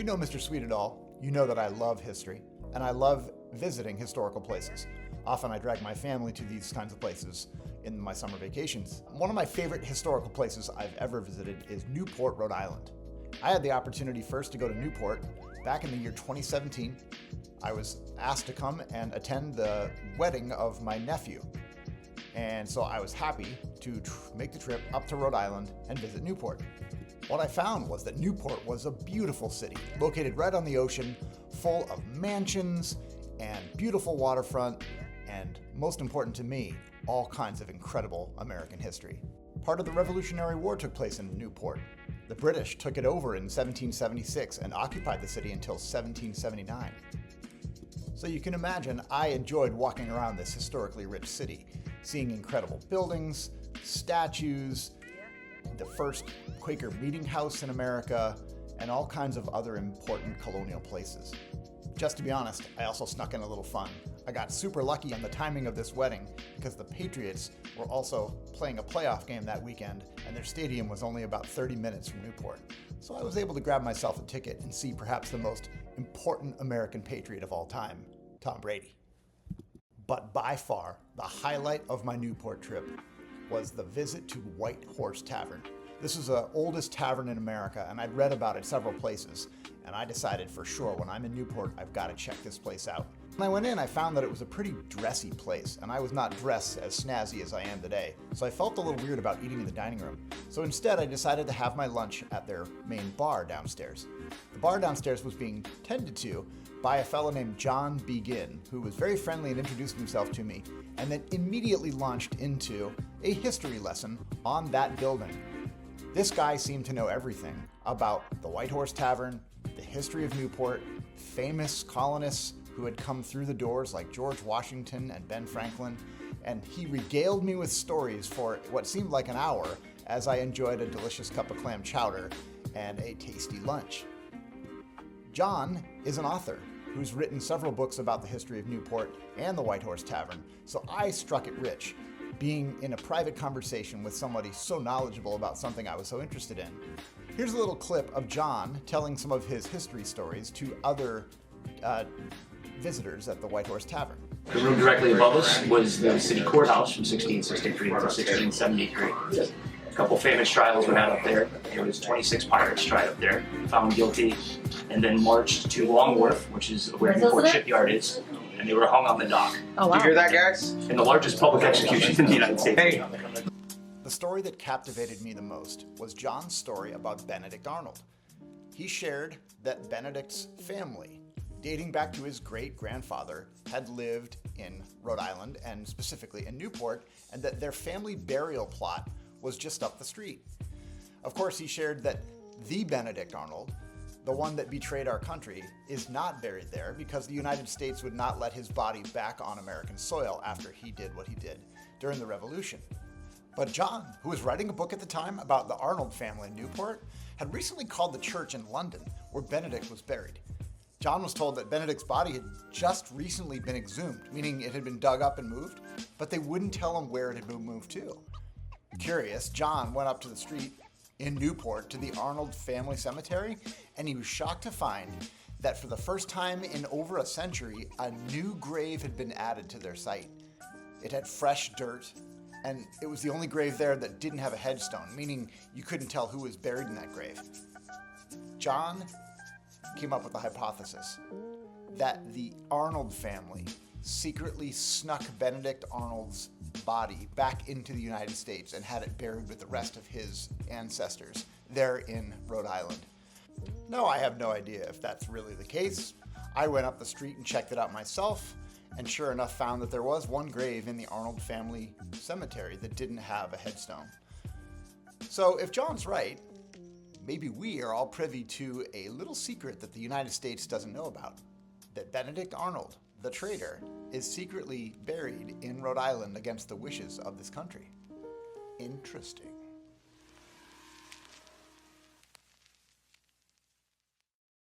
know Mr. Sweet at all, you know that I love history, and I love visiting historical places. Often I drag my family to these kinds of places in my summer vacations. One of my favorite historical places I've ever visited is Newport, Rhode Island. I had the opportunity first to go to Newport back in the year 2017. I was asked to come and attend the wedding of my nephew. And so I was happy to make the trip up to Rhode Island and visit Newport. What I found was that Newport was a beautiful city, located right on the ocean, full of mansions and beautiful waterfront, and most important to me, all kinds of incredible American history. Part of the Revolutionary War took place in Newport. The British took it over in 1776 and occupied the city until 1779. So you can imagine I enjoyed walking around this historically rich city, seeing incredible buildings, statues, the first Quaker meeting house in America, and all kinds of other important colonial places. Just to be honest, I also snuck in a little fun. I got super lucky on the timing of this wedding because the Patriots were also playing a playoff game that weekend, and their stadium was only about 30 minutes from Newport. So I was able to grab myself a ticket and see perhaps the most important American Patriot of all time, Tom Brady. But by far, the highlight of my Newport trip was the visit to White Horse Tavern. This is the oldest tavern in America, and I'd read about it several places, and I decided for sure when I'm in Newport, I've got to check this place out. When I went in, I found that it was a pretty dressy place, and I was not dressed as snazzy as I am today, so I felt a little weird about eating in the dining room. So instead, I decided to have my lunch at their main bar downstairs. The bar downstairs was being tended to by a fellow named John Begin, who was very friendly and introduced himself to me, and then immediately launched into a history lesson on that building. This guy seemed to know everything about the White Horse Tavern, the history of Newport, famous colonists who had come through the doors like George Washington and Ben Franklin, and he regaled me with stories for what seemed like an hour as I enjoyed a delicious cup of clam chowder and a tasty lunch. John is an author who's written several books about the history of Newport and the White Horse Tavern, so I struck it rich, being in a private conversation with somebody so knowledgeable about something I was so interested in. Here's a little clip of John telling some of his history stories to other visitors at the White Horse Tavern. The room directly above us was the city courthouse from 1663 to 1673. A couple famous trials were had up there. There was 26 pirates tried up there, found guilty, and then marched to Long Wharf, which is where Newport Shipyard is, and they were hung on the dock. Oh, wow. Did you hear that, guys? In the largest public execution in the United States. Hey. The story that captivated me the most was John's story about Benedict Arnold. He shared that Benedict's family, dating back to his great-grandfather, had lived in Rhode Island and specifically in Newport, and that their family burial plot was just up the street. Of course, he shared that the Benedict Arnold, the one that betrayed our country, is not buried there because the United States would not let his body back on American soil after he did what he did during the Revolution. But John, who was writing a book at the time about the Arnold family in Newport, had recently called the church in London where Benedict was buried. John was told that Benedict's body had just recently been exhumed, meaning it had been dug up and moved, but they wouldn't tell him where it had been moved to. Curious, John went up to the street in Newport to the Arnold family cemetery, and he was shocked to find that for the first time in over a century, a new grave had been added to their site. It had fresh dirt, and it was the only grave there that didn't have a headstone, meaning you couldn't tell who was buried in that grave. John came up with the hypothesis that the Arnold family secretly snuck Benedict Arnold's body back into the United States and had it buried with the rest of his ancestors there in Rhode Island. No, I have no idea if that's really the case. I went up the street and checked it out myself, and sure enough found that there was one grave in the Arnold family cemetery that didn't have a headstone. So if John's right, maybe we are all privy to a little secret that the United States doesn't know about, that Benedict Arnold, the traitor, is secretly buried in Rhode Island against the wishes of this country. Interesting.